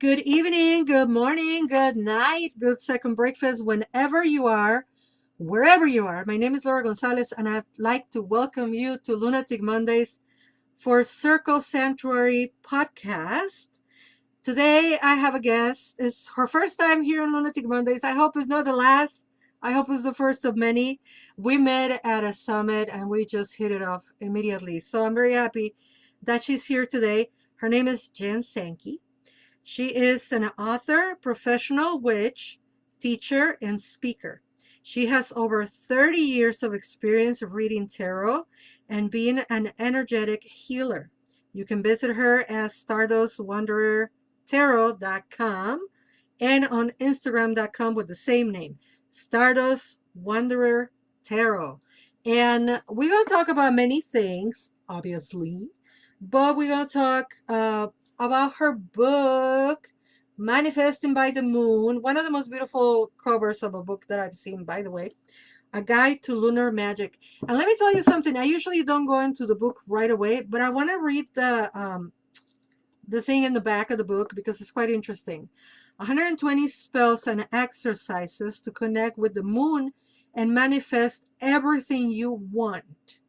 Good evening, good morning, good night, good second breakfast, whenever you are, wherever you are. My name is Laura González, and I'd like to welcome you to Lunatic Mondays for Circle Sanctuary podcast. Today, I have a guest. It's her first time here on Lunatic Mondays. I hope it's not the last. I hope it's the first of many. We met at a summit and we just hit it off immediately. So I'm very happy that she's here today. Her name is Jen Sankey. She is an author, professional witch, teacher, and speaker. She has over 30 years of experience of reading tarot and being an energetic healer. You can visit her at stardustwanderertarot.com and on Instagram.com with the same name, Stardust Wanderer Tarot. And we're going to talk about many things, obviously, but we're going to talk about her book, Manifesting by the Moon, one of the most beautiful covers of a book that I've seen, by the way, A Guide to Lunar Magic. And let me tell you something, I usually don't go into the book right away, but I want to read the thing in the back of the book because it's quite interesting. 120 spells and exercises to connect with the moon and manifest everything you want.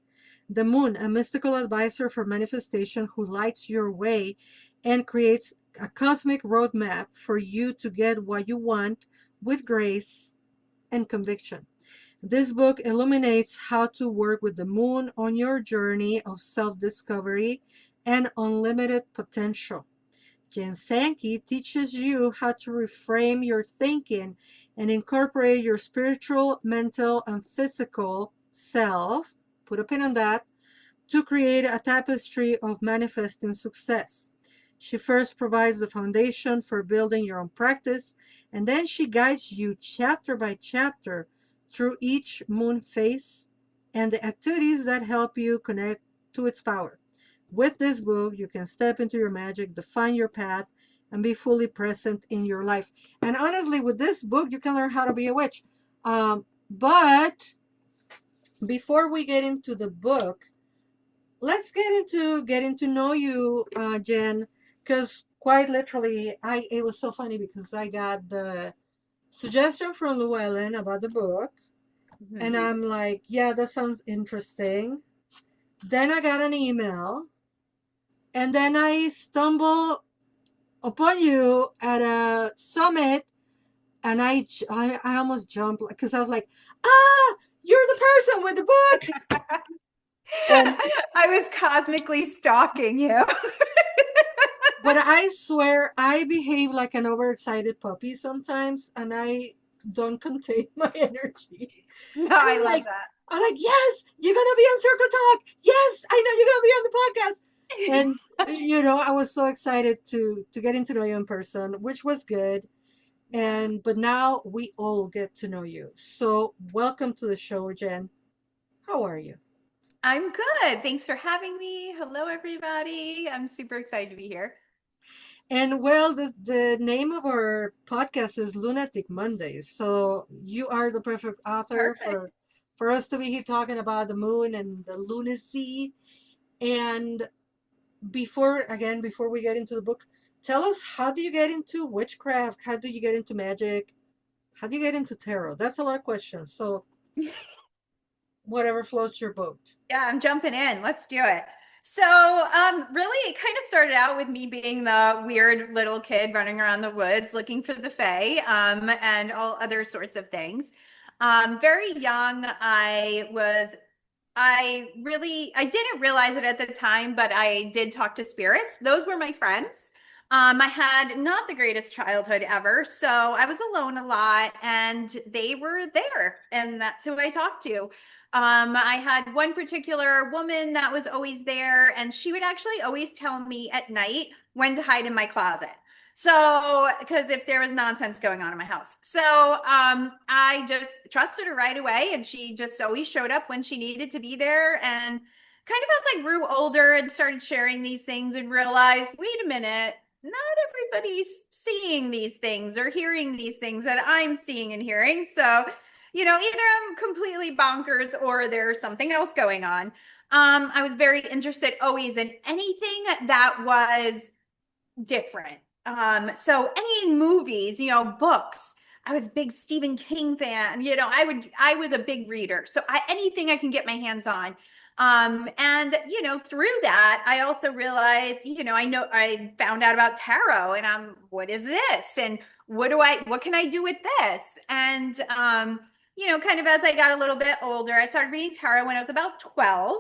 The moon, a mystical advisor for manifestation who lights your way and creates a cosmic roadmap for you to get what you want with grace and conviction. This book illuminates how to work with the moon on your journey of self-discovery and unlimited potential. Jen Sankey teaches you how to reframe your thinking and incorporate your spiritual, mental, and physical self, put a pin on that, to create a tapestry of manifesting success. She first provides the foundation for building your own practice, and then she guides you chapter by chapter through each moon phase and the activities that help you connect to its power. With this book, you can step into your magic, define your path, and be fully present in your life. And honestly, with this book, you can learn how to be a witch. But before we get into the book, let's get into getting to know you, Jen, because quite literally, I it was so funny because I got the suggestion from Llewellyn about the book, and Mhm. I'm like, yeah, that sounds interesting. Then I got an email, and then I stumble upon you at a summit, and I almost jumped because I was like, ah, you're the person with the book. And I was cosmically stalking you. but I swear I behave like an overexcited puppy sometimes, and I don't contain my energy. No, And I love I'm like, yes, you're gonna be on Circle Talk. Yes, I know you're gonna be on the podcast. that. And I was so excited to getting to know you in person, which was good. Yeah. But now we all get to know you. So welcome to the show, Jen. How are you? I'm good. Thanks for having me. Hello, everybody. I'm super excited to be here. And well, the name of our podcast is Lunatic Mondays. So you are the perfect author Perfect. for us to be here talking about the moon and the lunacy. And before we get into the book, tell us, how do you get into witchcraft? How do you get into magic? How do you get into tarot? That's a lot of questions. So whatever floats your boat. Yeah, I'm jumping in. Let's do it. So, really, it kind of started out with me being the weird little kid running around the woods looking for the fae, and all other sorts of things. Very young, I didn't realize it at the time, but I did talk to spirits. Those were my friends. I had not the greatest childhood ever, so I was alone a lot, and they were there, and that's who I talked to. I had one particular woman that was always there, and she would actually always tell me at night when to hide in my closet. So, because if there was nonsense going on in my house. So, I just trusted her right away, and she just always showed up when she needed to be there. And kind of as I grew older and started sharing these things and realized, wait a minute, not everybody's seeing these things or hearing these things that I'm seeing and hearing. So, either I'm completely bonkers or there's something else going on. I was very interested always in anything that was different. So any movies, books. I was a big Stephen King fan. I was a big reader. So anything I can get my hands on. And through that, I also realized, I found out about tarot and what is this? And what can I do with this? And, kind of as I got a little bit older, I started reading tarot when I was about 12.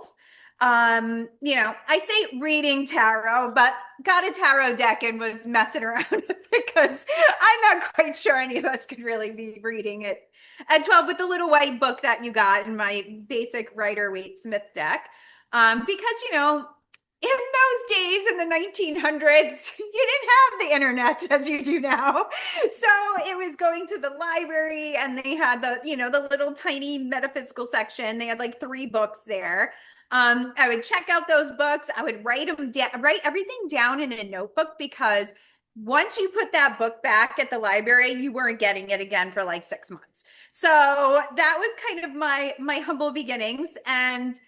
I say reading tarot, but got a tarot deck and was messing around with it because I'm not quite sure any of us could really be reading it at 12 with the little white book that you got in my basic Rider-Waite Smith deck. Because, in those days in the 1900s, you didn't have the internet as you do now. So it was going to the library and they had the little tiny metaphysical section. They had like 3 books there. I would check out those books. I would write everything down in a notebook because once you put that book back at the library, you weren't getting it again for like 6 months. So that was kind of my humble beginnings. And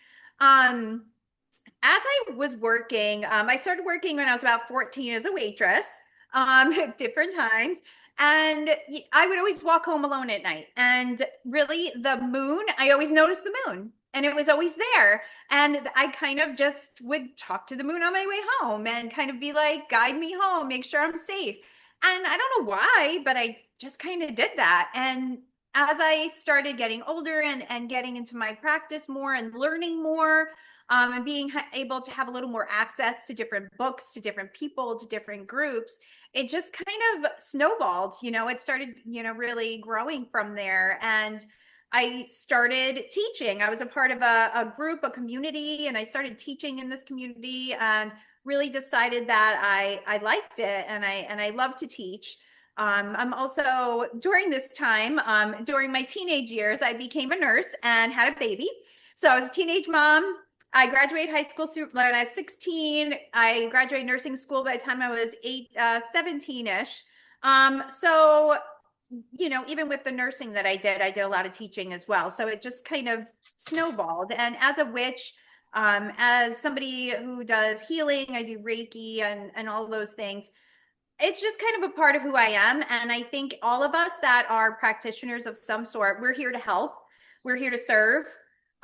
as I was working, I started working when I was about 14 as a waitress, at different times. And I would always walk home alone at night. And really, the moon, I always noticed the moon and it was always there. And I kind of just would talk to the moon on my way home and kind of be like, guide me home, make sure I'm safe. And I don't know why, but I just kind of did that. And as I started getting older and getting into my practice more and learning more, and being able to have a little more access to different books, to different people, to different groups, it just kind of snowballed. It started, really growing from there. And I started teaching. I was a part of a group, a community, and I started teaching in this community and really decided that I liked it and I love to teach. I'm also during this time, during my teenage years, I became a nurse and had a baby. So I was a teenage mom. I graduated high school when I was 16. I graduated nursing school by the time I was 17-ish. So, even with the nursing that I did a lot of teaching as well. So it just kind of snowballed. And as a witch, as somebody who does healing, I do Reiki and all those things. It's just kind of a part of who I am. And I think all of us that are practitioners of some sort, we're here to help. We're here to serve.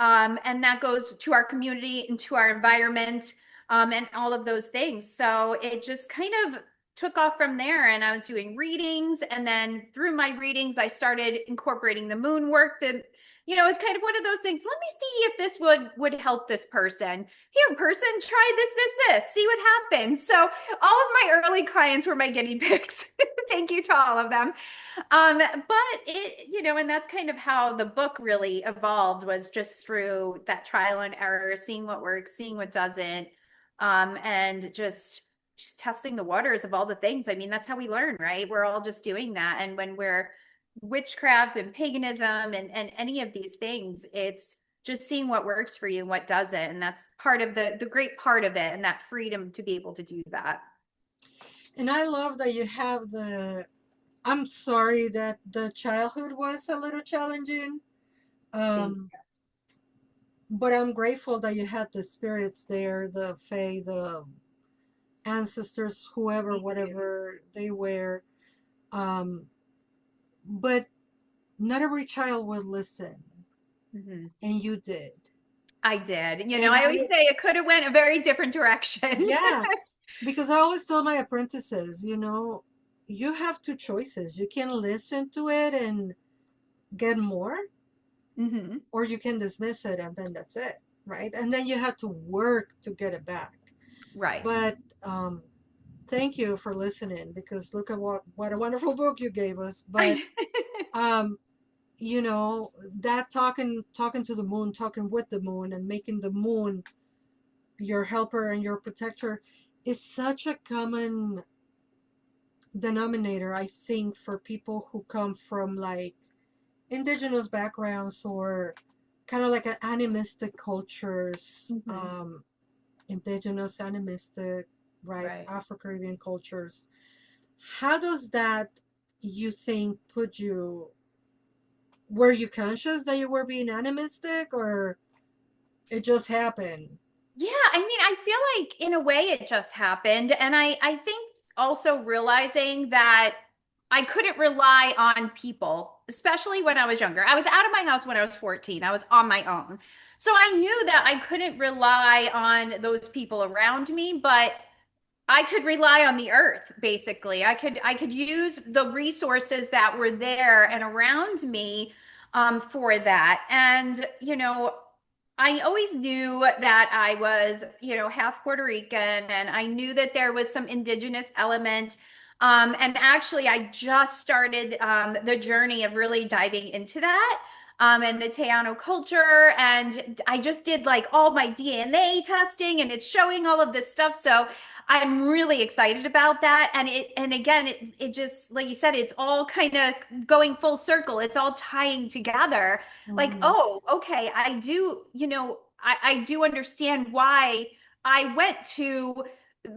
And that goes to our community and to our environment, and all of those things. So it just kind of took off from there. And I was doing readings. And then through my readings, I started incorporating the moon work to, it's kind of one of those things. Let me see if this would help this person. Here, person, try this, see what happens. So all of my early clients were my guinea pigs. Thank you to all of them. But and that's kind of how the book really evolved, was just through that trial and error, seeing what works, seeing what doesn't, and just testing the waters of all the things. I mean, that's how we learn, right? We're all just doing that. And when we're witchcraft and paganism and any of these things, it's just seeing what works for you and what doesn't. And that's part of the great part of it, and that freedom to be able to do that. And I love that you have I'm sorry that the childhood was a little challenging. Um, but I'm grateful that you had the spirits there, the fae, the ancestors, whoever, whatever they were. Um, but not every child would listen, and you did. I did. And I always say it could have went a very different direction. yeah, because I always tell my apprentices, you have 2 choices. You can listen to it and get more, or you can dismiss it and then that's it, right? And then you have to work to get it back. Right. But thank you for listening, because look at what a wonderful book you gave us. But that talking to the moon, talking with the moon, and making the moon your helper and your protector is such a common denominator, I think, for people who come from like indigenous backgrounds or kind of like an animistic cultures, indigenous animistic, right. Afro-Caribbean cultures. How does that, you think, were you conscious that you were being animistic, or it just happened? Yeah, I mean, I feel like in a way it just happened. And I think also realizing that I couldn't rely on people, especially when I was younger. I was out of my house when I was 14. I was on my own. So I knew that I couldn't rely on those people around me, but I could rely on the earth, basically. I could use the resources that were there and around me for that. And, I always knew that I was, half Puerto Rican, and I knew that there was some indigenous element. And actually, I just started the journey of really diving into that. And the Teano culture. And I just did like all my DNA testing, and it's showing all of this stuff. So I'm really excited about that. And again, it just, like you said, it's all kind of going full circle. It's all tying together. Like, Mhm. oh, okay, I do, I do understand why I went to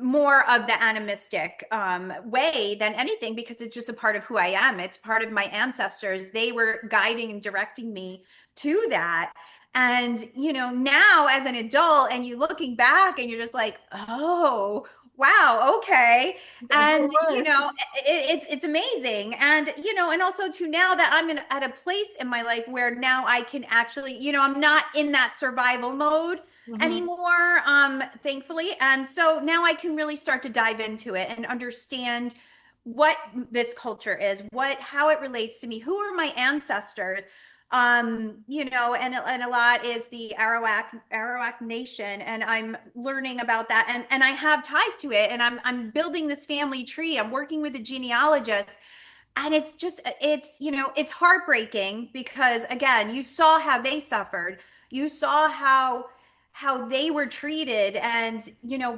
more of the animistic way than anything, because it's just a part of who I am. It's part of my ancestors. They were guiding and directing me to that. And, now as an adult, and you looking back and you're just like, oh, wow, okay. That's what And, it was. it's amazing. And, and also to now that I'm at a place in my life where now I can actually, I'm not in that survival mode Mhm. anymore, thankfully. And so now I can really start to dive into it and understand what this culture is, how it relates to me, who are my ancestors. And a lot is the Arawak Nation, and I'm learning about that, and I have ties to it, and I'm building this family tree. I'm working with a genealogist, and it's heartbreaking, because again, you saw how they suffered. You saw how they were treated, and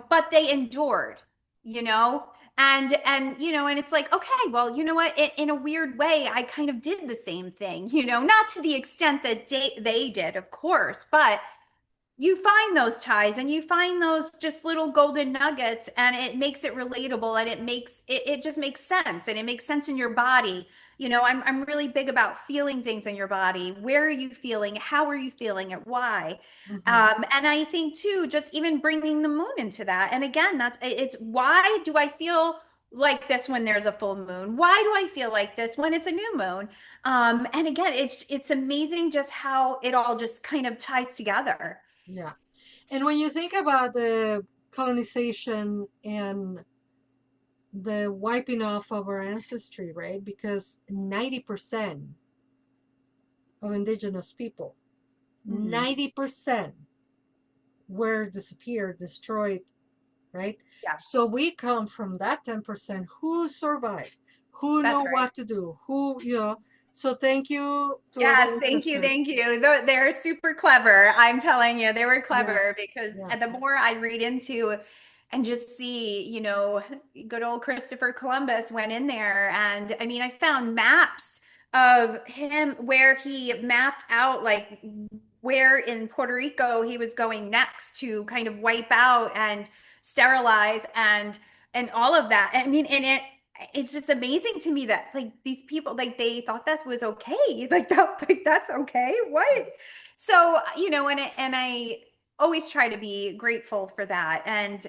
but they endured, you know and it's like, okay, well, you know what, in a weird way, I kind of did the same thing, not to the extent that they did, of course, but you find those ties, and you find those just little golden nuggets, and it makes it relatable, and it just makes sense, and it makes sense in your body. I'm really big about feeling things in your body. Where are you feeling? How are you feeling it? Why? Mhm. And I think too, just even bringing the moon into that. And again, it's why do I feel like this when there's a full moon? Why do I feel like this when it's a new moon? And again, it's amazing just how it all just kind of ties together. Yeah. And when you think about the colonization and the wiping off of our ancestry, right? Because 90% of indigenous people, Mhm. 90% were disappeared, destroyed, right? Yeah, So we come from that 10% who survived, who know that's right. what to do, who. So thank you to our Yes, thank you, thank ancestors. you. They're super clever. I'm telling you, they were Yeah, clever, because yeah. the more I read into and just see, good old Christopher Columbus went in there. And I mean, I found maps of him where he mapped out like where in Puerto Rico he was going next to kind of wipe out and sterilize and all of that. I mean, and it's just amazing to me that like these people, like they thought that was okay, like that's okay, what? So and I always try to be grateful for that, and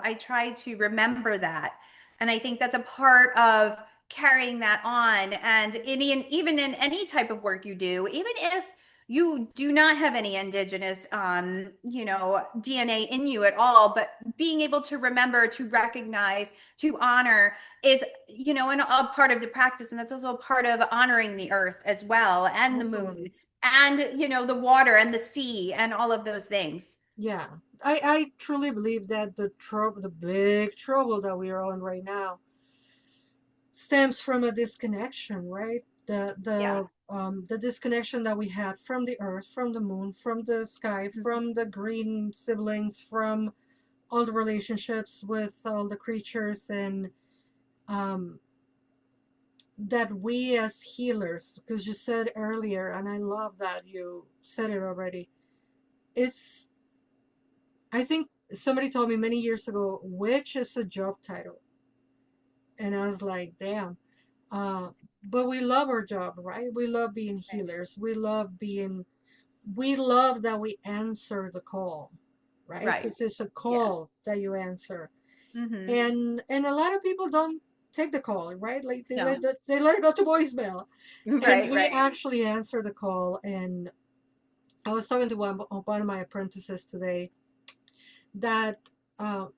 I try to remember that, and I think that's a part of carrying that on. And even in any type of work you do, even if you do not have any indigenous DNA in you at all, but being able to remember, to recognize, to honor is a part of the practice. And that's also a part of honoring the earth as well, and the moon, Absolutely. and the water and the sea, and all of those things. Yeah. I truly believe that the big trouble that we are on right now stems from a disconnection, right? Yeah. The disconnection that we had from the earth, from the moon, from the sky, from the green siblings, from all the relationships with all the creatures, and um, that we as healers, because you said earlier, and I love that you said it already. It's I think somebody told me many years ago, which is a job title, and I was like, damn. Uh, but we love our job, right? We love being healers. We love that we answer the call, right? Right. Because it's a Yeah. call that you answer. Mm-hmm. and a lot of people don't take the call, right? Like No. they let it go to voicemail, and Right, we right, actually answer the call. And I was talking to one of my apprentices today that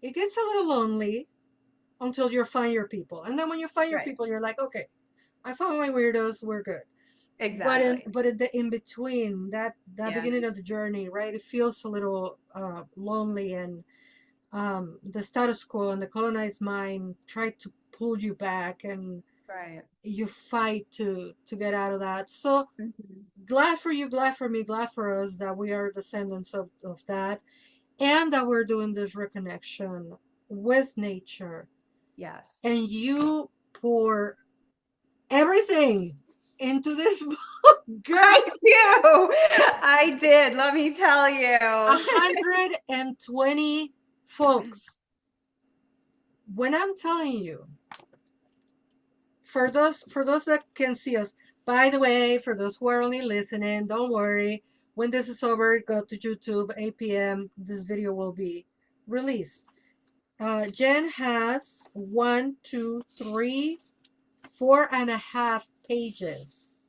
it gets a little lonely until you find your people, and then when you find your right. people, you're like, okay, I found my weirdos, we're good. Exactly. But in the in between, that Yeah. beginning of the journey, right, it feels a little lonely, and the status quo and the colonized mind try to pull you back, and Right. you fight to get out of that. So Mm-hmm. glad for you, glad for me, glad for us that we are descendants of that, and that we're doing this reconnection with nature. Yes. And you pour everything into this girl. I do. I did. Let me tell you. 120 folks. When I'm telling you, for those that can see us, by the way, for those who are only listening, don't worry. When this is over, go to YouTube, 8 p.m. This video will be released. Jen has one, two, three, 4.5 pages.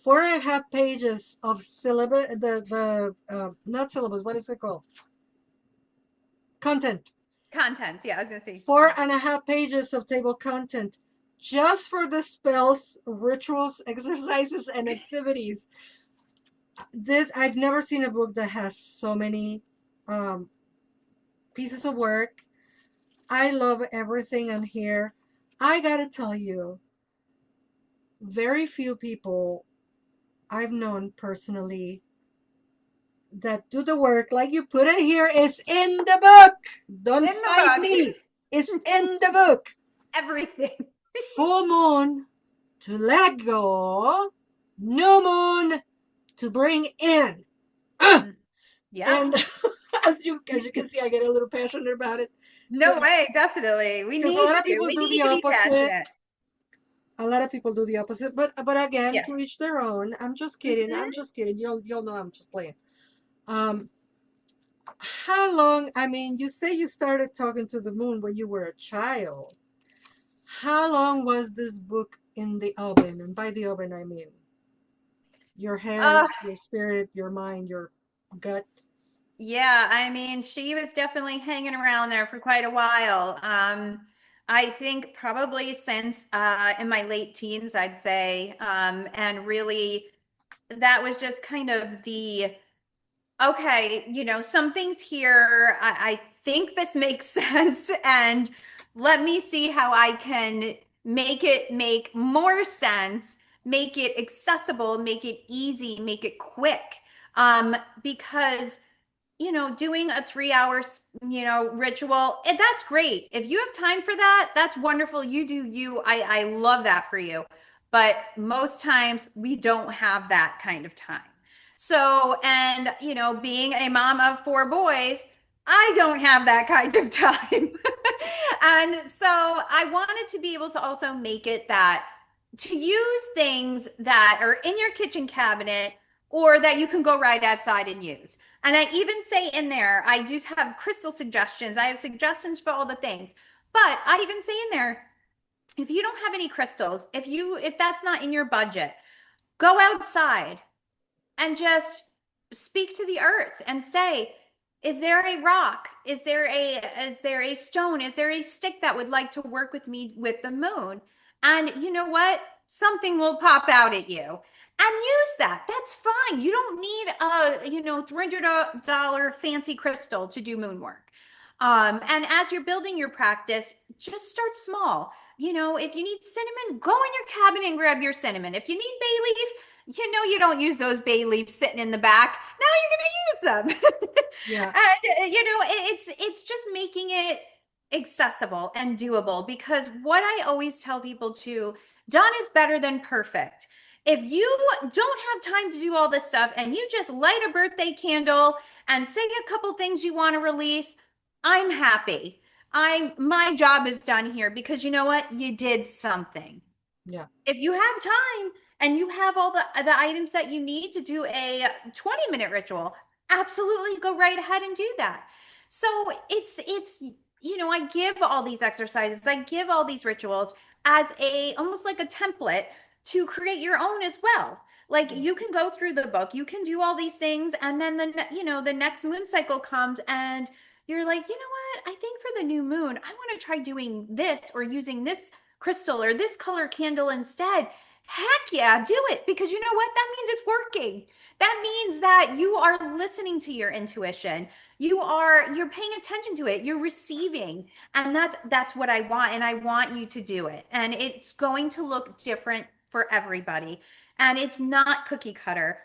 4.5 pages of syllabus, the not syllabus, what is it called? Content. Contents. Yeah, I was gonna say Four content. and a half pages of table content just for the spells, rituals, exercises, and activities. This I've never seen a book that has so many um, pieces of work. I love everything on here. I gotta tell you, very few people I've known personally that do the work like you put it here is in the book. Don't In the fight me. It's book. in the book. Everything. Full moon to let go, new moon to bring in. Mm. Yeah. And as you can see, I get a little passionate about it No because way, definitely. We a need lot of to. people We do need the to be opposite. passionate. A lot of people do the opposite, but again, Yeah. to each their own. I'm just kidding. I'm Hmm. just kidding. You'll know I'm just playing. Um, how long? I mean, you say you started talking to the moon when you were a child. How long was this book in the oven? And by the oven, I mean your Uh, hand, your spirit, your mind, your gut. yeah, I mean, she was definitely hanging around there for quite a while. I think probably since in my late teens, I'd say. And really that was just kind of the okay, some things here, I think this makes sense, and let me see how I can make it make more sense, make it accessible, make it easy, make it quick. Because doing a 3 hour, ritual, that's great. If you have time for that, that's wonderful. You do you. I love that for you. But most times we don't have that kind of time. So, and, being a mom of four boys, I don't have that kind of time. And so I wanted to be able to also make it that to use things that are in your kitchen cabinet or that you can go right outside and use. And I even say in there, I do have crystal suggestions. I have suggestions for all the things. But I even say in there, if you don't have any crystals, if that's not in your budget, go outside and just speak to the earth and say, is there a rock? Is there a stone? Is there a stick that would like to work with me with the moon? And you know what? Something will pop out at you. And use that. That's fine. You don't need a, $300 fancy crystal to do moon work. And as you're building your practice, just start small. If you need cinnamon, go in your cabinet and grab your cinnamon. If you need bay leaf, you don't use those bay leaves sitting in the back. Now you're going to use them. Yeah, And it's just making it accessible and doable, because what I always tell people too, done is better than perfect. If you don't have time to do all this stuff and you just light a birthday candle and say a couple things you want to release, I'm happy. My job is done here, because you know what? You did something. yeah. If you have time and you have all the items that you need to do a 20-minute ritual, absolutely go right ahead and do that. So it's I give all these exercises, I give all these rituals as almost like a template to create your own as well. Like you can go through the book, you can do all these things, and then the next moon cycle comes and you're like, you know what? I think for the new moon, I want to try doing this or using this crystal or this color candle instead. Heck yeah, do it, because you know what? That means it's working. That means that you are listening to your intuition. You're paying attention to it. You're receiving. And that's what I want, and I want you to do it. And it's going to look different for everybody. And it's not cookie cutter.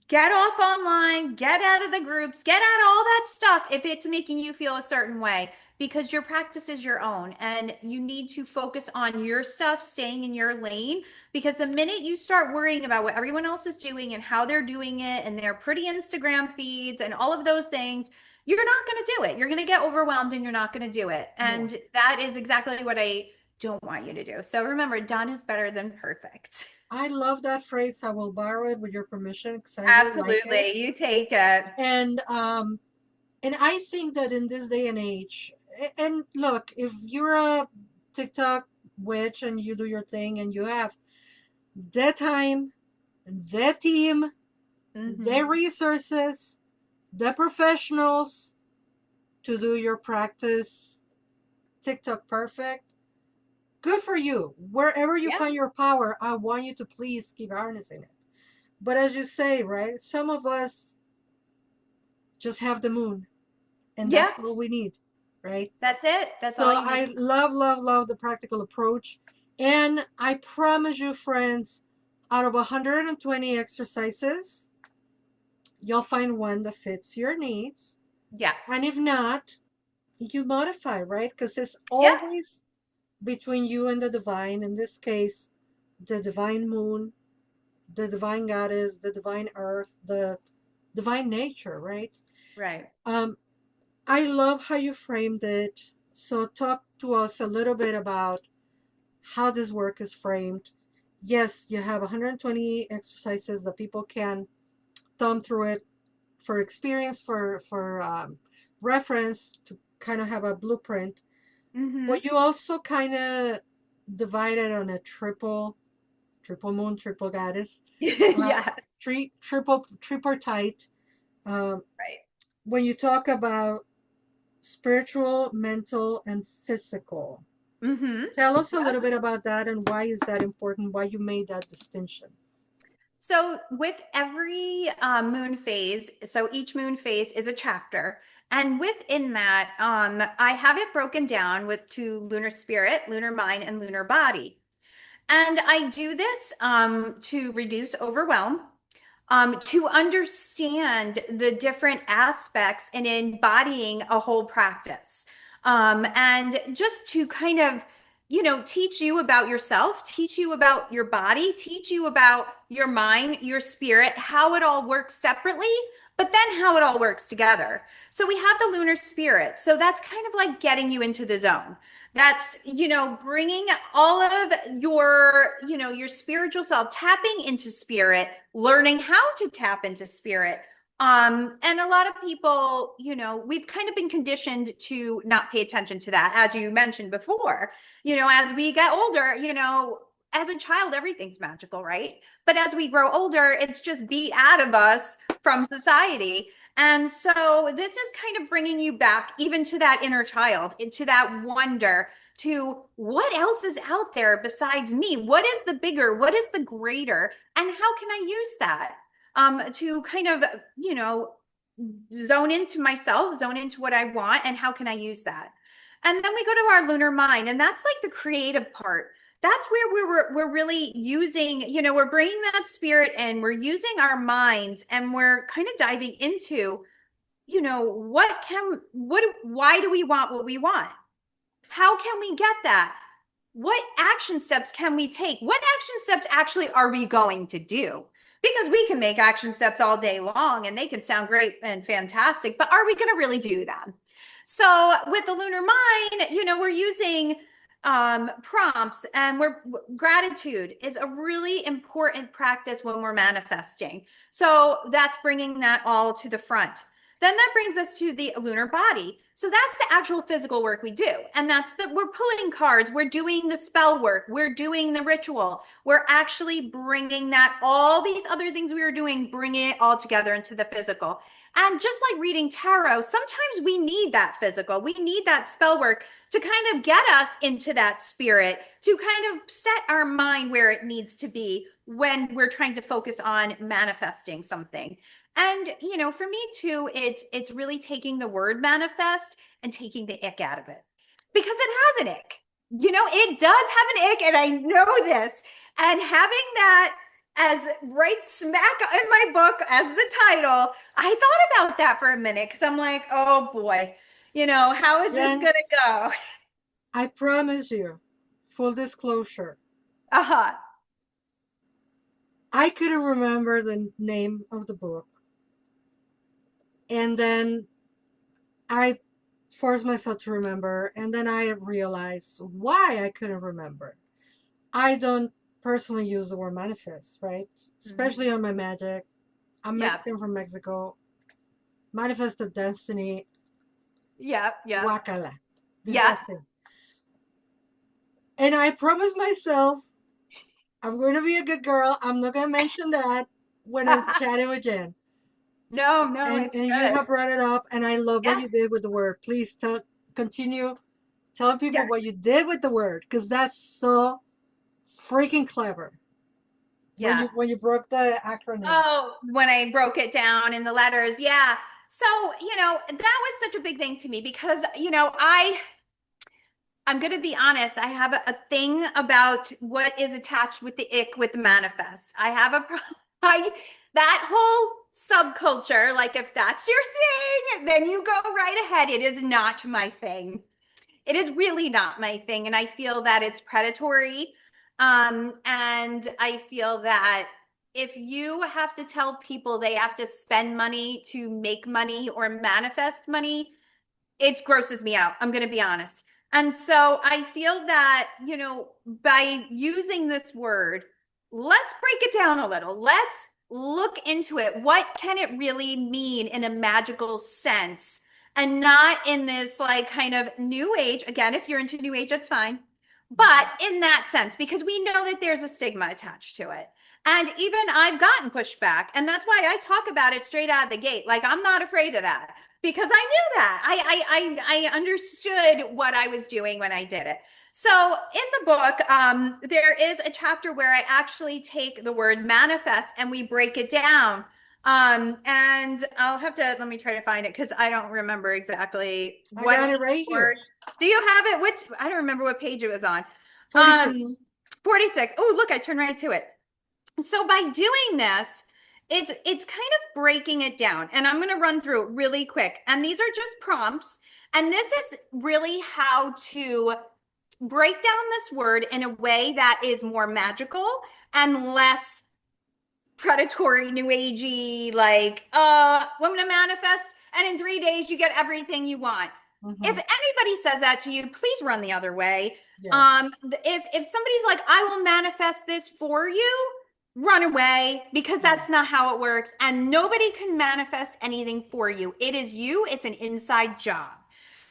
Get off online, get out of the groups, get out of all that stuff if it's making you feel a certain way, because your practice is your own and you need to focus on your stuff, staying in your lane. Because the minute you start worrying about what everyone else is doing and how they're doing it and their pretty Instagram feeds and all of those things, you're not going to do it. You're going to get overwhelmed and you're not going to do it. Yeah. And that is exactly what I don't want you to do. So remember, done is better than perfect. I love that phrase. I will borrow it with your permission because I really like it. Absolutely. You take it. And I think that in this day and age, and look, if you're a TikTok witch and you do your thing and you have the time, the team, the resources, the professionals to do your practice TikTok perfect, good for you. Wherever you Yeah. find your power, I want you to please keep harnessing it. But as you say, right, some of us just have the moon, and Yeah. that's all we need, right? That's it. That's all So you I need. love, love, love the practical approach. And I promise you, friends, out of 120 exercises, you'll find one that fits your needs. And Yes. if not, you modify, right? Because it's Yeah. always between you and the divine. In this case, the divine moon, the divine goddess, the divine earth, the divine nature, right? Right. Um, I love how you framed it. So talk to us a little bit about how this work is framed. Yes, you have 120 exercises that people can thumb through it for experience, for reference, to kind of have a blueprint. Mm-hmm. But you also kind of divide it on a triple moon, triple goddess, uh, Yes. tripartite. Um, Right. when you talk about spiritual, mental, and physical, Mm-hmm. tell us a Yep. little bit about that and why is that important? Why you made that distinction? So with every moon phase, so each moon phase is a chapter. And within that, I have it broken down with to lunar spirit, lunar mind, and lunar body. And I do this to reduce overwhelm, to understand the different aspects and embodying a whole practice. And just to kind of, teach you about yourself, teach you about your body, teach you about your mind, your spirit, how it all works separately, but then how it all works together. So we have the lunar spirit. So that's kind of like getting you into the zone. That's, bringing all of your spiritual self, tapping into spirit, learning how to tap into spirit. And a lot of people, we've kind of been conditioned to not pay attention to that, as you mentioned before. As we get older, as a child, everything's magical, right? But as we grow older, it's just beat out of us from society. And so this is kind of bringing you back even to that inner child, into that wonder, to what else is out there besides me? What is the bigger? What is the greater? And how can I use that to kind of, zone into myself, zone into what I want, and how can I use that? And then we go to our lunar mind, and that's like the creative part. That's where we're really using, we're bringing that spirit in, we're using our minds, and we're kind of diving into, why do we want what we want? How can we get that? What action steps can we take? What action steps actually are we going to do? Because we can make action steps all day long and they can sound great and fantastic, but are we going to really do them? So with the lunar mind, we're using prompts, and gratitude is a really important practice when we're manifesting. So that's bringing that all to the front. Then that brings us to the lunar body. So that's the actual physical work we do. And that's that we're pulling cards, we're doing the spell work, we're doing the ritual. We're actually bringing that, all these other things we were doing, bringing it all together into the physical. And just like reading tarot, sometimes we need that physical. We need that spell work to kind of get us into that spirit, to kind of set our mind where it needs to be when we're trying to focus on manifesting something. And for me too, it's really taking the word manifest and taking the ick out of it, because it has an ick. It does have an ick, and I know this. And having that as right smack in my book as the title, I thought about that for a minute, because I'm like, oh boy, how is this Jen, gonna go? I promise you, full disclosure, Uh-huh. I couldn't remember the name of the book. And then I forced myself to remember, and then I realized why I couldn't remember. I don't personally use the word manifest, right? Especially on my magic. I'm Yeah. Mexican from Mexico. Manifested destiny. Yeah. Yeah. Guacala. Yeah. Disgusting. And I promised myself I'm going to be a good girl. I'm not going to mention that when I'm chatting with Jen. No, And it's and you good. have brought it up, and I love what Yeah. you did with the word. Please continue telling people Yeah. what you did with the word, because that's so freaking clever. When you Yes. when you broke the acronym. Oh, when I broke it down in the letters. Yeah. So, that was such a big thing to me, because, I'm going to be honest. I have a thing about what is attached with the ick with the manifest. I have I, that whole subculture, like if that's your thing, then you go right ahead. It is not my thing. It is really not my thing. And I feel that it's predatory. And I feel that if you have to tell people they have to spend money to make money or manifest money, it grosses me out. I'm going to be honest. And so I feel that, by using this word, let's break it down a little. Let's look into it. What can it really mean in a magical sense? And not in this like kind of new age. Again, if you're into new age, that's fine. But in that sense, because we know that there's a stigma attached to it. And even I've gotten pushback. And that's why I talk about it straight out of the gate. Like, I'm not afraid of that, because I knew that. I understood what I was doing when I did it. So in the book, there is a chapter where I actually take the word manifest and we break it down. And I'll have to, let me try to find it, because I don't remember exactly I what got it each right here. word. Do you have it? Which, I don't remember what page it was on. 46. 46. Oh, look, I turned right to it. So by doing this, it's kind of breaking it down, and I'm going to run through it really quick. And these are just prompts, and this is really how to break down this word in a way that is more magical and less predatory, new agey, like, woman to manifest, and in 3 days you get everything you want. If Mm-hmm. anybody says that to you, please run the other way. Yes. If somebody's like, I will manifest this for you, run away, because Yeah. that's not how it works. And nobody can manifest anything for you. It is you, it's an inside job.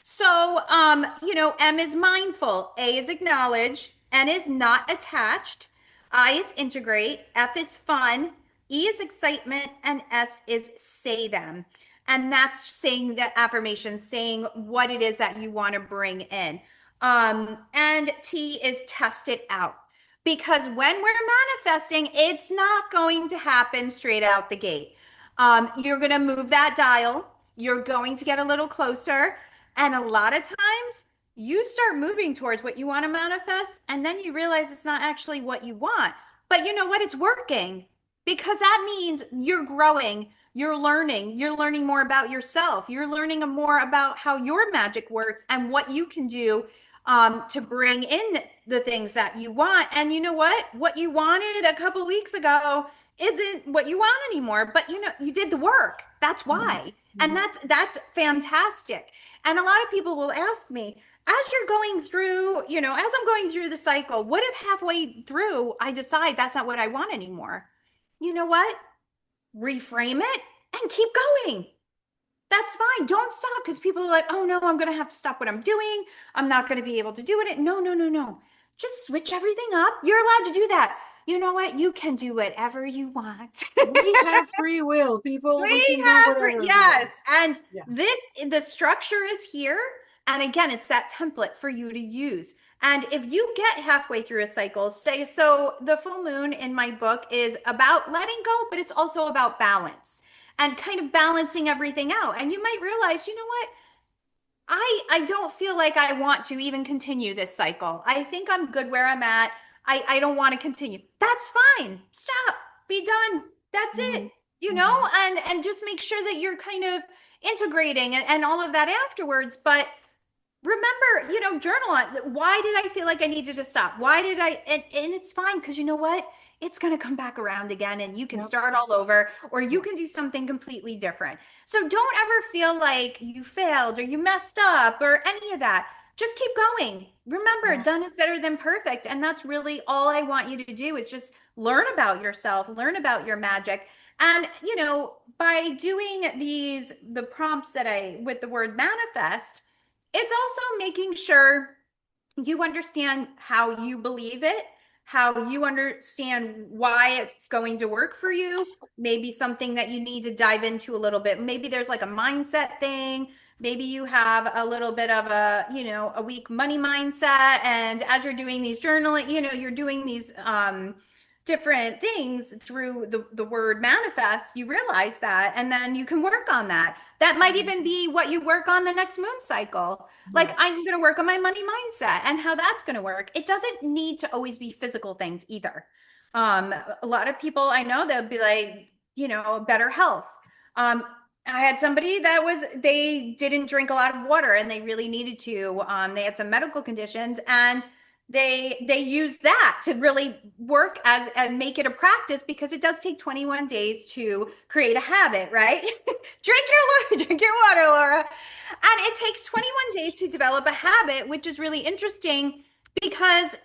So, M is mindful, A is acknowledge, N is not attached, I is integrate, F is fun, E is excitement, and S is say them. And that's saying the affirmation, saying what it is that you want to bring in. And T is test it out. Because when we're manifesting, it's not going to happen straight out the gate. You're going to move that dial. You're going to get a little closer. And a lot of times you start moving towards what you want to manifest, and then you realize it's not actually what you want. But you know what? It's working, because that means you're growing, you're learning more about yourself. You're learning more about how your magic works and what you can do to bring in the things that you want. And you know what? What you wanted a couple weeks ago isn't what you want anymore, but you did the work. That's why. And Mm-hmm. that's fantastic. And a lot of people will ask me, as you're going through, as I'm going through the cycle, what if halfway through I decide that's not what I want anymore? You know what? Reframe it and keep going. that's fine. Don't stop because people are like, oh no, I'm going to have to stop what I'm doing. I'm not going to be able to do it. No, no, no, no. Just switch everything up. You're allowed to do that. You know what? You can do whatever you want. We have free will, people. We We can do have, whatever we yes. want. And Yeah. the structure is here. And again, it's that template for you to use. And if you get halfway through a cycle, say, so the full moon in my book is about letting go, but it's also about balance and kind of balancing everything out. And you might realize, you know what? I don't feel like I want to even continue this cycle. I think I'm good where I'm at. I don't want to continue. That's fine. Stop. Be done. That's it. Hmm. You know, Hmm. and just make sure that you're kind of integrating and all of that afterwards. But remember, journal on why did I feel like I needed to stop? Why did and it's fine because you know what? It's going to come back around again and you can Yep. start all over or you Yep. can do something completely different. So don't ever feel like you failed or you messed up or any of that. Just keep going. Remember, Yeah. done is better than perfect. And that's really all I want you to do is just learn about yourself, learn about your magic. And, by doing the prompts that with the word manifest, it's also making sure you understand how you believe it, how you understand why it's going to work for you, maybe something that you need to dive into a little bit. Maybe there's like a mindset thing. Maybe you have a little bit of a weak money mindset. And as you're doing these journaling, you're doing these different things through the word manifest, you realize that, and then you can work on that. That might even be what you work on the next moon cycle. Like, Yeah. I'm going to work on my money mindset and how that's going to work. It doesn't need to always be physical things either. A lot of people I know, they'll be like, better health. Um, I had somebody they didn't drink a lot of water and they really needed to. They had some medical conditions and they use that to really work as and make it a practice because it does take 21 days to create a habit, right? Drink your water, Laura. And it takes 21 days to develop a habit, which is really interesting because,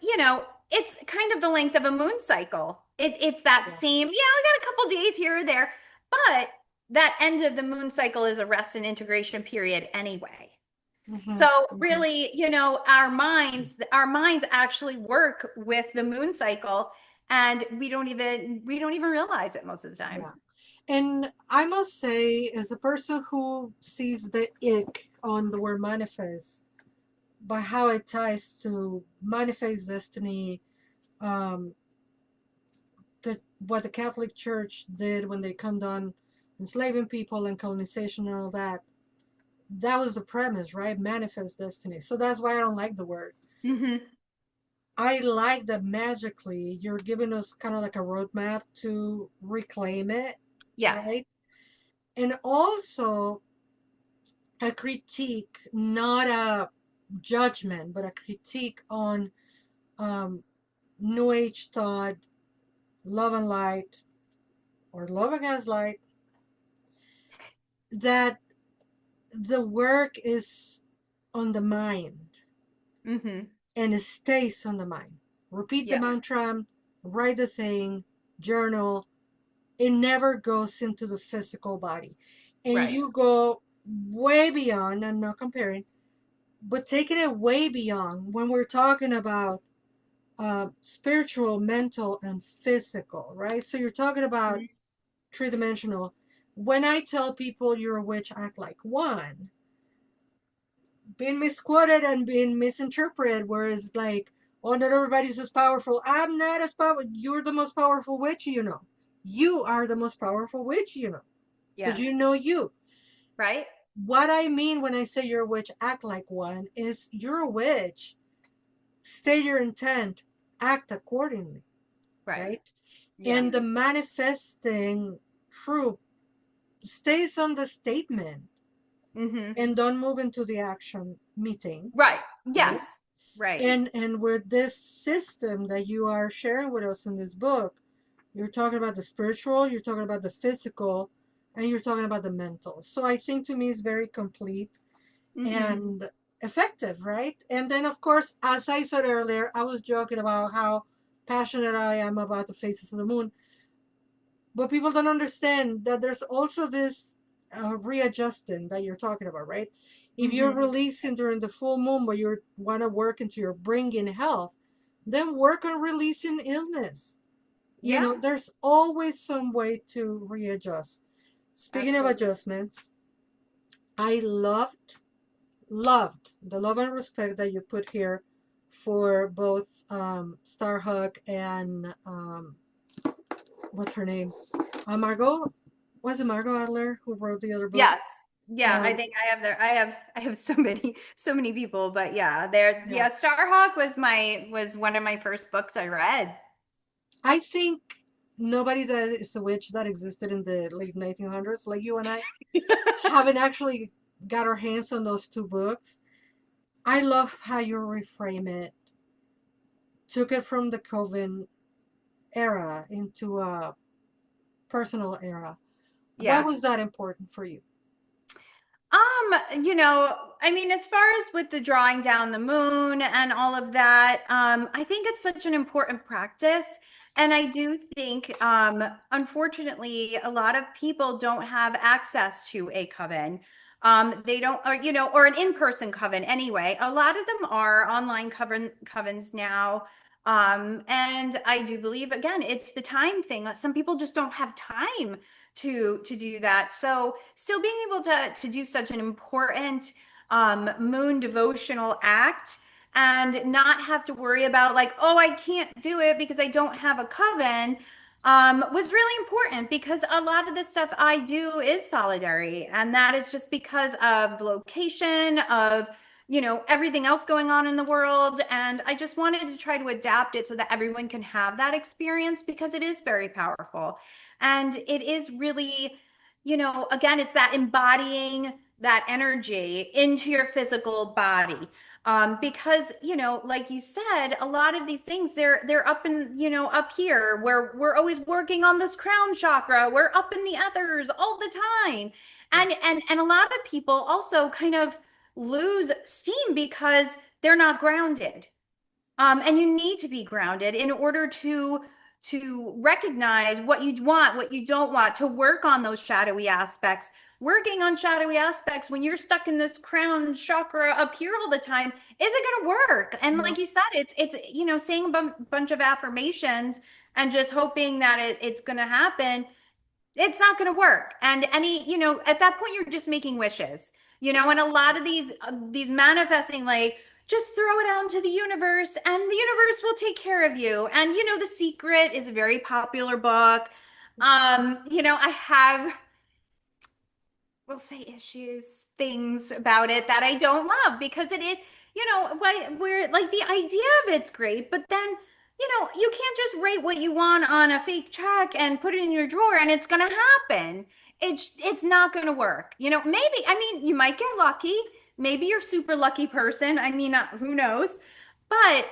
it's kind of the length of a moon cycle. It's that Yeah. same, yeah, I got a couple days here or there, but that end of the moon cycle is a rest and integration period anyway. Hmm. So Hmm. really, our minds actually work with the moon cycle and we don't even realize it most of the time. Yeah. And I must say, as a person who sees the ick on the word manifest, by how it ties to manifest destiny, um, what the Catholic Church did when they condoned enslaving people and colonization and all that, that was the premise, right? Manifest destiny. So that's why I don't like the word. Mm-hmm. I like that magically you're giving us kind of like a roadmap to reclaim it, Yes. right? And also a critique, not a judgment, but a critique on um, New Age thought, love and light, or love against light, that the work is on the mind Mm-hmm. and it stays on the mind. Repeat the Yeah. mantra, write the thing, journal. It never goes into the physical body. And Right. you go way beyond, I'm not comparing, but taking it way beyond when we're talking about spiritual, mental, and physical, right? So you're talking about Mhm. three dimensional. When I tell people you're a witch, act like one, being misquoted and being misinterpreted, whereas like, oh, not everybody's as powerful. I'm not as powerful. You're the most powerful witch, you know. You are the most powerful witch, you know, because you Yes. know you. Right. What I mean when I say you're a witch, act like one, is you're a witch. State your intent, act accordingly, Right. right? Yeah. And the manifesting truth stays on the statement Mm-hmm. and don't move into the action meetings, Right. Yes. right? Right. And with this system that you are sharing with us in this book, you're talking about the spiritual, you're talking about the physical, and you're talking about the mental. So I think to me it's very complete Mm-hmm. and effective, right? And then of course, as I said earlier, I was joking about how passionate I am about the phases of the moon, but people don't understand that there's also this readjusting that you're talking about, right? If you're Mm-hmm. releasing during the full moon, but you want to work into your bringing health, then work on releasing illness. You Yeah, know, there's always some way to readjust. Speaking of absolutely. adjustments, I loved the love and respect that you put here for both Starhawk and what's her name? Margot. Was it Margot Adler who wrote the other book? Yes. Yeah, I Um, think I have so many people, but yeah, there yeah, yeah, Starhawk was one of my first books I read. I think nobody that is a witch that existed in the late 1900s, like you and I, haven't actually got our hands on those two books. I love how you reframe it. Took it from the Coven era into a personal era. Why Yeah. was that important for you? I mean, as far as with the drawing down the moon and all of that, I think it's such an important practice. And I do think, unfortunately, a lot of people don't have access to a coven. They don't, or an in-person coven anyway. A lot of them are online covens now. And I do believe, again, it's the time thing. Some people just don't have time to do that. So still being able to do such an important moon devotional act and not have to worry about like, oh, I can't do it because I don't have a coven, was really important because a lot of the stuff I do is solidary, and that is just because of the location of everything else going on in the world. And I just wanted to try to adapt it so that everyone can have that experience because it is very powerful. And it is really, again, it's that embodying that energy into your physical body. Because, like you said, a lot of these things they're up in, up here where we're always working on this crown chakra. We're up in the others all the time. Yeah. And a lot of people also kind of lose steam because they're not grounded. And you need to be grounded in order to recognize what you want, what you don't want, to work on those shadowy aspects. Working on shadowy aspects when you're stuck in this crown chakra up here all the time isn't going to work. And like No. you said, it's saying a bunch of affirmations and just hoping that it's going to happen. It's not going to work. And at that point, you're just making wishes. And a lot of these manifesting, like, just throw it out into the universe and the universe will take care of you. And The Secret is a very popular book. I have, we'll say, issues, things about it that I don't love because it is, where like the idea of it's great, but then you can't just write what you want on a fake check and put it in your drawer and it's gonna happen. It's not gonna work. Maybe, I mean, you might get lucky. Maybe you're a super lucky person. I mean, who knows? But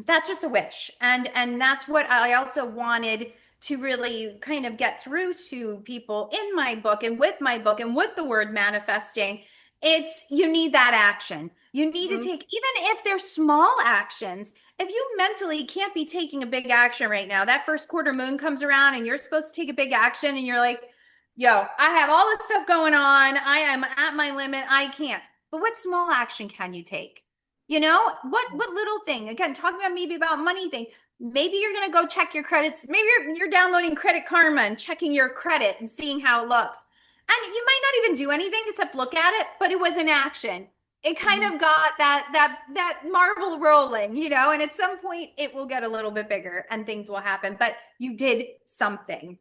that's just a wish. And that's what I also wanted to really kind of get through to people in my book and with the word manifesting. It's, you need that action. You need to Mhm. take, even if they're small actions. If you mentally can't be taking a big action right now, that first quarter moon comes around and you're supposed to take a big action and you're like, yo, I have all this stuff going on, I am at my limit, I can't. But what small action can you take? What little thing? Again, talking about maybe about money thing. Maybe you're gonna go check your credits. Maybe you're downloading Credit Karma and checking your credit and seeing how it looks. And you might not even do anything except look at it, but it was an action. It kind Mhm. of got that marble rolling, and at some point it will get a little bit bigger and things will happen. But you did something.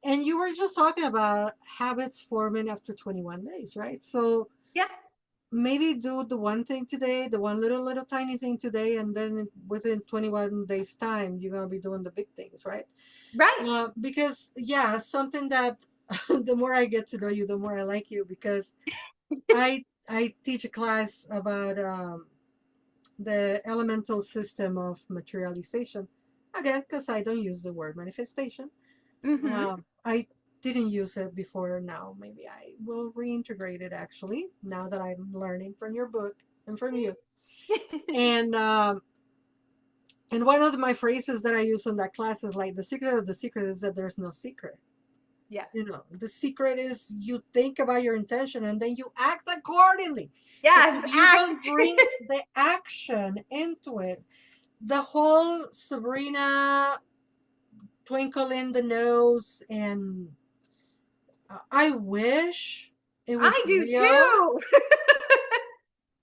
And you were just talking about habits forming after 21 days, right? So Yeah, maybe do the one thing today, the one little tiny thing today, and then within 21 days time, you're gonna be doing the big things, right? right. Because yeah, something that the more I get to know you, the more I like you because I teach a class about the elemental system of materialization. Again, because I don't use the word manifestation. Mm-hmm. I didn't use it before. Now maybe I will reintegrate it actually. Now that I'm learning from your book and from you. And and one of my phrases that I use in that class is like the secret of the secret is that there's no secret. Yeah. The secret is you think about your intention and then you act accordingly. Because Yes, if you don't act. bring the action into it, the whole Sabrina twinkle in the nose and I wish it I was do real. too.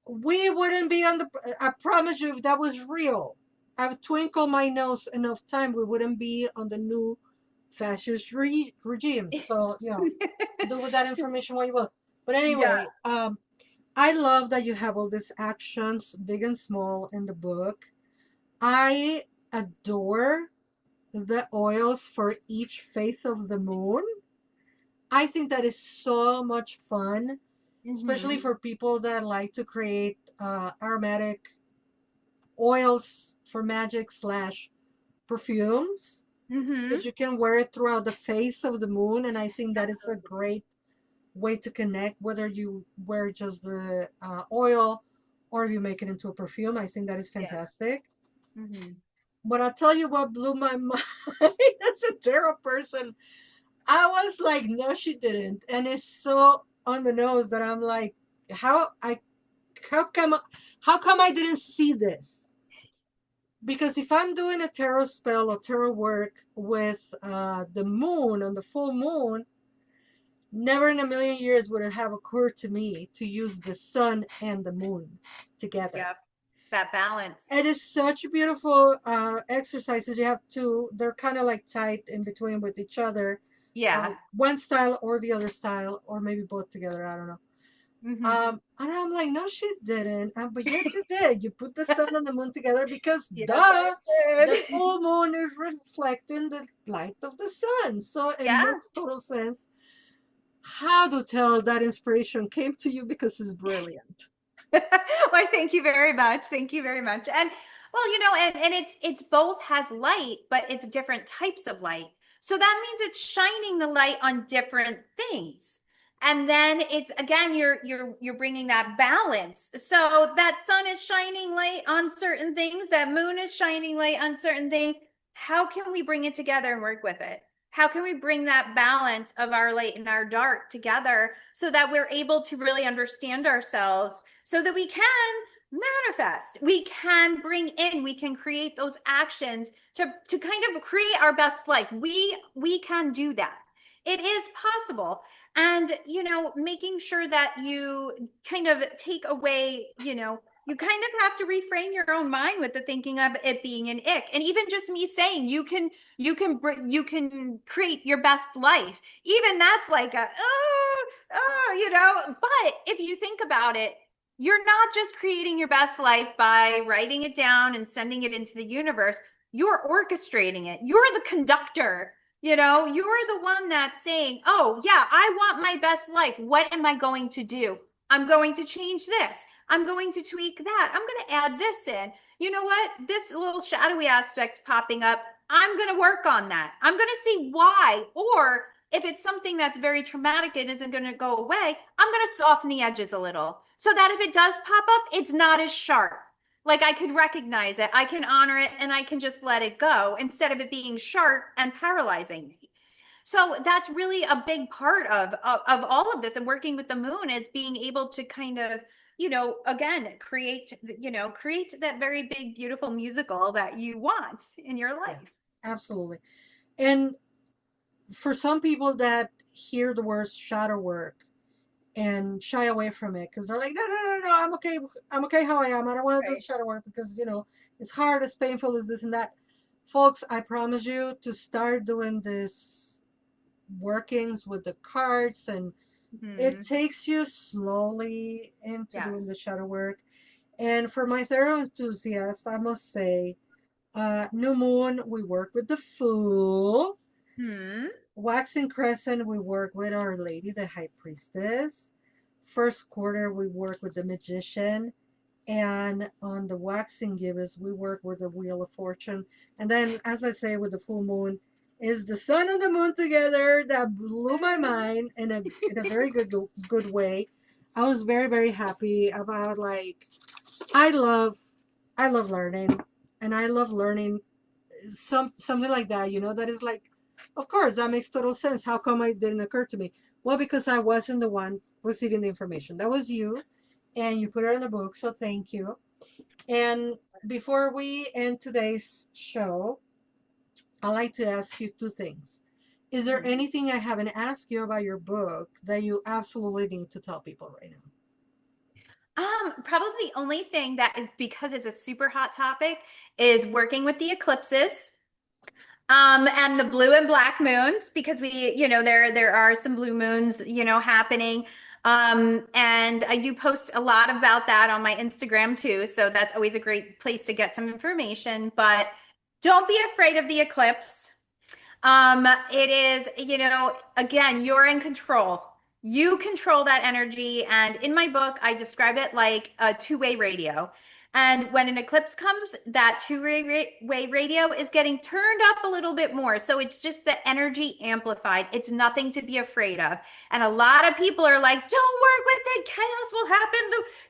We wouldn't be on the. I promise you, if that was real, I would twinkle my nose enough time, we wouldn't be on the new fascist regime. So, do with that information what you will. But Yeah. anyway, I love that you have all these actions, big and small, in the book. I adore the oils for each face of the moon. I think that is so much fun, especially Hmm. for people that like to create aromatic oils for magic slash perfumes, Hmm. because you can wear it throughout the face of the moon. And I think that is a Absolutely. great way to connect, whether you wear just the oil or if you make it into a perfume. I think that is Yeah. fantastic. Hmm. But I'll tell you what blew my mind as a tarot person. I was like, no, she didn't. And it's so on the nose that I'm like, how I how come how come I didn't see this? Because if I'm doing a tarot spell or tarot work with the moon on the full moon, never in a million years would it have occurred to me to use the sun and the moon together. Yep. That balance. It is such beautiful exercises. You have to, they're kind of like tight in between with each other. Yeah. One style or the other style, or maybe both together. I don't know. Hmm. And I'm like, no, she didn't. But yes, you did. You put the sun and the moon together because, Yes, duh, I the did. full moon is reflecting the light of the sun. So it Yeah. makes total sense. How to tell that inspiration came to you because it's brilliant. Why, thank you very much. Thank you very much. And well, and it's both has light, but it's different types of light. So that means it's shining the light on different things. And then it's again you're bringing that balance. So that sun is shining light on certain things, that moon is shining light on certain things. How can we bring it together and work with it? How can we bring that balance of our light and our dark together so that we're able to really understand ourselves so that we can manifest, we can bring in, we can create those actions to kind of create our best life. We can do that. It is possible. And making sure that you kind of take away, you kind of have to reframe your own mind with the thinking of it being an ick. And even just me saying you can create your best life, even that's like a but if you think about it, you're not just creating your best life by writing it down and sending it into the universe. You're orchestrating it. You're the conductor. You're the one that's saying, oh, yeah, I want my best life. What am I going to do? I'm going to change this. I'm going to tweak that. I'm going to add this in. You know what? This little shadowy aspect's popping up. I'm going to work on that. I'm going to see why. Or if it's something that's very traumatic and isn't going to go away, I'm going to soften the edges a little so that if it does pop up, it's not as sharp. Like I could recognize it, I can honor it, and I can just let it go instead of it being sharp and paralyzing me. So that's really a big part of all of this and working with the moon is being able to kind of again create that very big beautiful musical that you want in your Yeah, life. absolutely. And for some people that hear the words shadow work and shy away from it because they're like, no, no, no, no, I'm okay. I'm okay how I am. I don't want to do Right. shadow work because, it's hard, it's painful, it's this and that. Folks, I promise you to start doing this workings with the cards, and it Hmm. takes you slowly into doing the Yes. shadow work. And for my tarot enthusiast, I must say, new moon, we work with the Fool. Hmm. Waxing crescent, we work with Our Lady, the High Priestess. First quarter, we work with the Magician. And on the waxing gibbous, we work with the Wheel of Fortune. And then, as I say, with the full moon, is the sun and the moon together that blew my mind in a very good way. I was very very happy about, like, I love I love learning, and I love learning something like that. That is like Of course, that makes total sense. How come it didn't occur to me? Well, because I wasn't the one receiving the information. That was you, and you put it in the book, so thank you. And before we end today's show, I'd like to ask you two things. Is there anything I haven't asked you about your book that you absolutely need to tell people right now? Probably the only thing that is, because it's a super hot topic, is working with the eclipses. And the blue and black moons, because there are some blue moons, happening. And I do post a lot about that on my Instagram too. So that's always a great place to get some information. But don't be afraid of the eclipse. It is, again, you're in control. You control that energy. And in my book, I describe it like a two-way radio. And when an eclipse comes, that two-way radio is getting turned up a little bit more. So it's just the energy amplified. It's nothing to be afraid of. And a lot of people are like, don't work with it. Chaos will happen.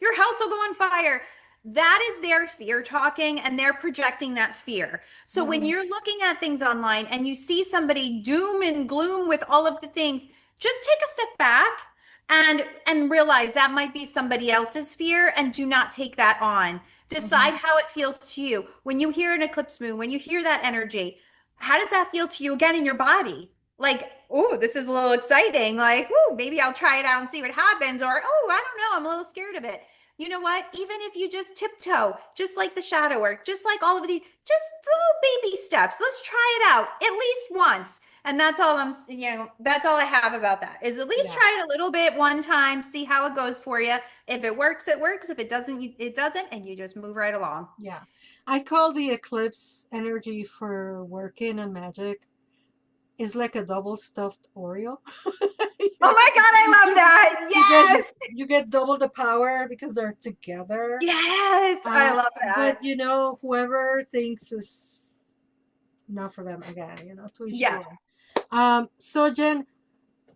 Your house will go on fire. That is their fear talking, and they're projecting that fear. So when you're looking at things online and you see somebody doom and gloom with all of the things, just take a step back and realize that might be somebody else's fear, and do not take that on. Decide how it feels to you. When you hear an eclipse moon, when you hear that energy, how does that feel to you again in your body? Like, oh, this is a little exciting. Like, oh, maybe I'll try it out and see what happens. Or, oh, I don't know, I'm a little scared of it. You know what? Even if you just tiptoe, just like the shadow work, just like all of the, just little baby steps, let's try it out at least once. And that's all that's all I have about that, is at least try it a little bit one time, see how it goes for you. If it works, it works. If it doesn't, it doesn't, and you just move right along. Yeah. I call the eclipse energy for working and magic is like a double stuffed Oreo. Oh my God, I love that. Yes. You get double the power because they're together. Yes, I love that. But whoever thinks is not for them again, to each their own. So Jen,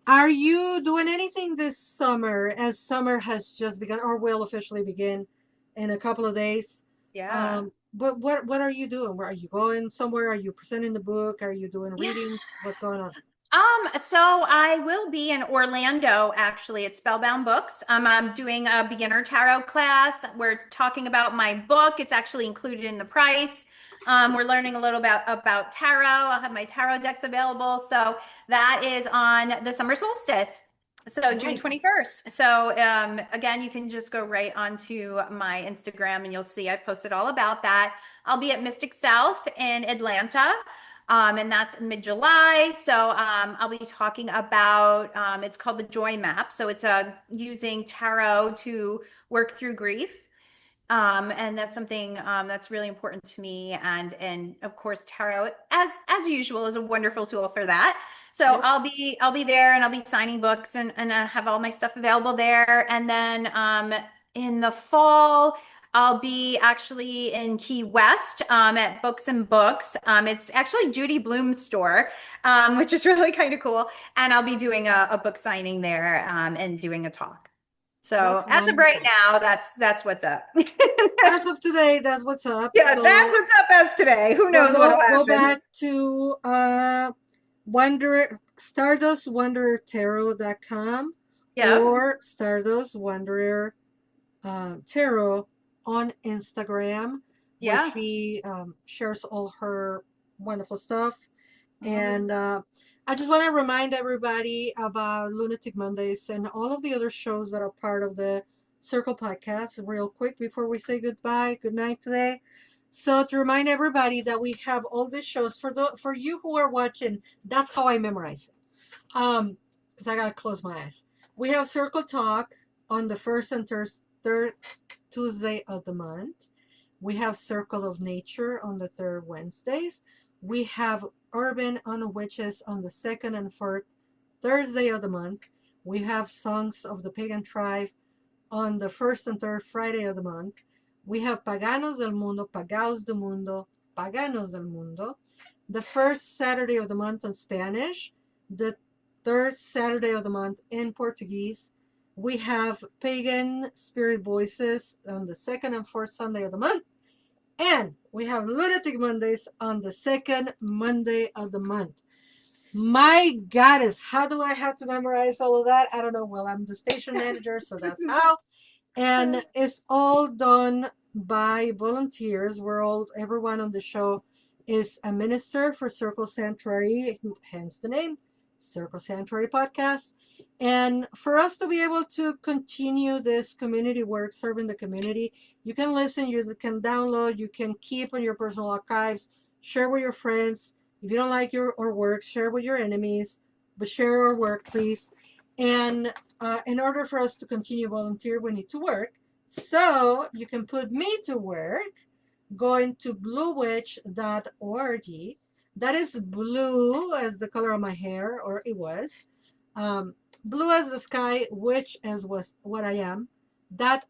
are you doing anything this summer, as summer has just begun or will officially begin in a couple of days? Yeah. But what are you doing? Where are you going somewhere? Are you presenting the book? Are you doing Yeah. readings? What's going on? So I will be in Orlando actually at Spellbound Books. I'm doing a beginner tarot class. We're talking about my book. It's actually included in the price. We're learning a little about tarot. I'll have my tarot decks available. So that is on the summer solstice. So June 21st. So again, you can just go right onto my Instagram and you'll see I posted all about that. I'll be at Mystic South in Atlanta. And that's mid-July. So I'll be talking about, it's called the Joy Map. So it's using tarot to work through grief. And that's something that's really important to me. And of course, tarot, as usual, is a wonderful tool for that. So I'll be there, and I'll be signing books, and I have all my stuff available there. And then in the fall, I'll be actually in Key West at Books and Books. It's actually Judy Bloom's store, which is really kind of cool. And I'll be doing a book signing there and doing a talk. So as of right now, that's what's up. As of today, that's what's up. Yeah, so that's what's up as today. Who knows what'll happen? Go back to StardustWandererTarot.com or Stardust Wanderer Tarot on Instagram, where she shares all her wonderful stuff. And I just want to remind everybody about Lunatic Mondays and all of the other shows that are part of the Circle podcast real quick before we say goodbye, good night today. So to remind everybody that we have all these shows for you who are watching. That's how I memorize it. Because I gotta close my eyes. We have Circle Talk on the first and third Tuesday of the month. We have Circle of Nature on the third Wednesdays. We have Urban on the Witches on the second and fourth Thursday of the month. We have Songs of the Pagan Tribe on the first and third Friday of the month. We have Paganos del Mundo, Pagaos del Mundo, Paganos del Mundo, the first Saturday of the month in Spanish, the third Saturday of the month in Portuguese. We have Pagan Spirit Voices on the second and fourth Sunday of the month. And we have Lunatic Mondays on the second Monday of the month. My goddess, how do I have to memorize all of that? I don't know. Well, I'm the station manager, so that's how. And it's all done by volunteers. Everyone on the show is a minister for Circle Sanctuary, hence the name, Circle Sanctuary Podcast. And for us to be able to continue this community work, serving the community, you can listen, you can download, you can keep on your personal archives, share with your friends. If you don't like our work, share with your enemies, but share our work, please. And in order for us to continue volunteer, we need to work. So you can put me to work going to bluewitch.org. That is blue as the color of my hair, or it was. Um, Blue as the sky, witch as was what I am.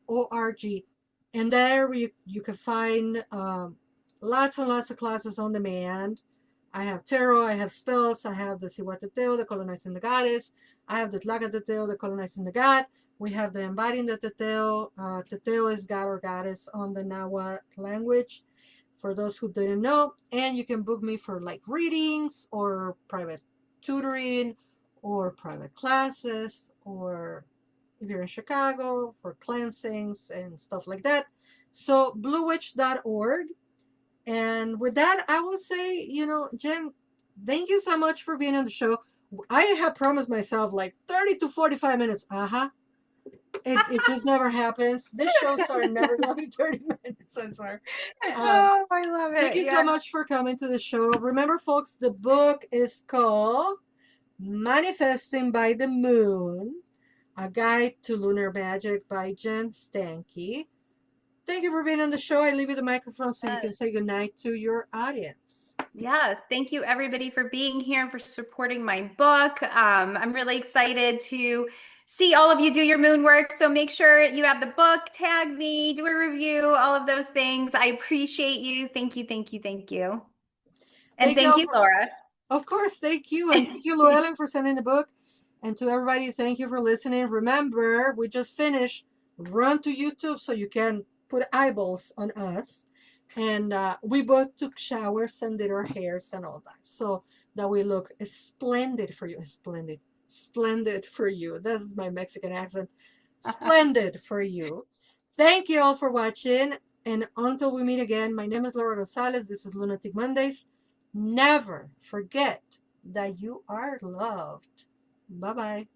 .org. And there you can find lots and lots of classes on demand. I have tarot, I have spells, I have the Siwateteo, the colonizing the goddess, I have the Tlacateteo, the colonizing the god. We have the embodying the Teteo. Teteo is god or goddess on the Nahuatl language, for those who didn't know. And you can book me for like readings or private tutoring or private classes, or if you're in Chicago, for cleansings and stuff like that. So bluewitch.org. And with that, I will say, Jen, thank you so much for being on the show. I have promised myself like 30 to 45 minutes. It just never happens. This show started never going to be 30 minutes. I'm sorry. Oh, I love Thank it. you so much for coming to the show. Remember, folks, the book is called Manifesting by the Moon, A Guide to Lunar Magic by Jen Sankey. Thank you for being on the show. I leave you the microphone so you can say goodnight to your audience. Yes, thank you everybody for being here and for supporting my book. I'm really excited to see all of you do your moon work. So make sure you have the book, tag me, do a review, all of those things. I appreciate you. Thank you, thank you, thank you. And Thank you thank all you, Laura. Of course, thank you. And thank you, Llewellyn, for sending the book. And to everybody, thank you for listening. Remember, we just finished. Run to YouTube so you can put eyeballs on us. And we both took showers and did our hairs and all that. So that we look splendid for you. Splendid. Splendid for you. That's my Mexican accent. Splendid for you. Thank you all for watching. And until we meet again, my name is Laura González. This is Lunatic Mondays. Never forget that you are loved. Bye bye.